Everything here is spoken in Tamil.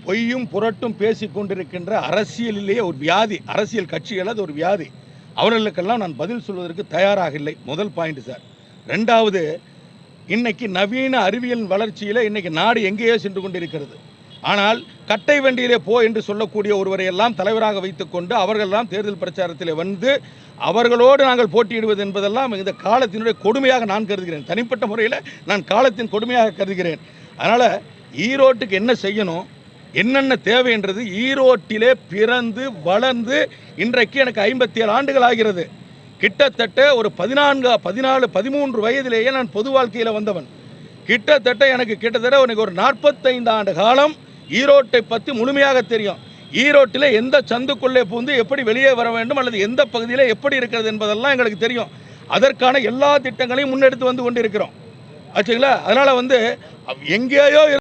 பொய்யும் புரட்டும் பேசிக் கொண்டிருக்கின்ற அரசியலிலேயே ஒரு வியாதி, அரசியல் கட்சிகள் அது ஒரு வியாதி. அவர்களுக்கெல்லாம் நான் பதில் சொல்வதற்கு தயாராக இல்லை. முதல் பாயிண்ட் சார். ரெண்டாவது, இன்னைக்கு நவீன அறிவியல் வளர்ச்சியில் இன்னைக்கு நாடு எங்கேயோ சென்று கொண்டிருக்கிறது. ஆனால் கட்டை வண்டியிலே போ என்று சொல்லக்கூடிய ஒருவரை எல்லாம் தலைவராக வைத்துக்கொண்டு அவர்களெல்லாம் தேர்தல் பிரச்சாரத்தில் வந்து அவர்களோடு நாங்கள் போட்டியிடுவது என்பதெல்லாம் இந்த காலத்தினுடைய கொடுமையாக நான் கருதுகிறேன். தனிப்பட்ட முறையில் நான் காலத்தின் கொடுமையாக கருதுகிறேன். அதனால் ஈரோட்டுக்கு என்ன செய்யணும், என்னென்ன தேவைன்றது, ஈரோட்டிலே பிறந்து வளர்ந்து இன்றைக்கு எனக்கு 57 ஆண்டுகள் ஆகிறது. கிட்டத்தட்ட ஒரு 13 வயதிலேயே நான் பொது வாழ்க்கையில் வந்தவன். கிட்டத்தட்ட எனக்கு ஒரு 45 ஆண்டு காலம் ஈரோட்டை பற்றி முழுமையாக தெரியும். ஈரோட்டில் எந்த சந்துக்குள்ளே பூந்து எப்படி வெளியே வர வேண்டும் அல்லது எந்த பகுதியில் எப்படி இருக்கிறது என்பதெல்லாம் எங்களுக்கு தெரியும். அதற்கான எல்லா திட்டங்களையும் முன்னெடுத்து வந்து கொண்டிருக்கிறோம் ஆச்சுங்களா. அதனால் எங்கேயோ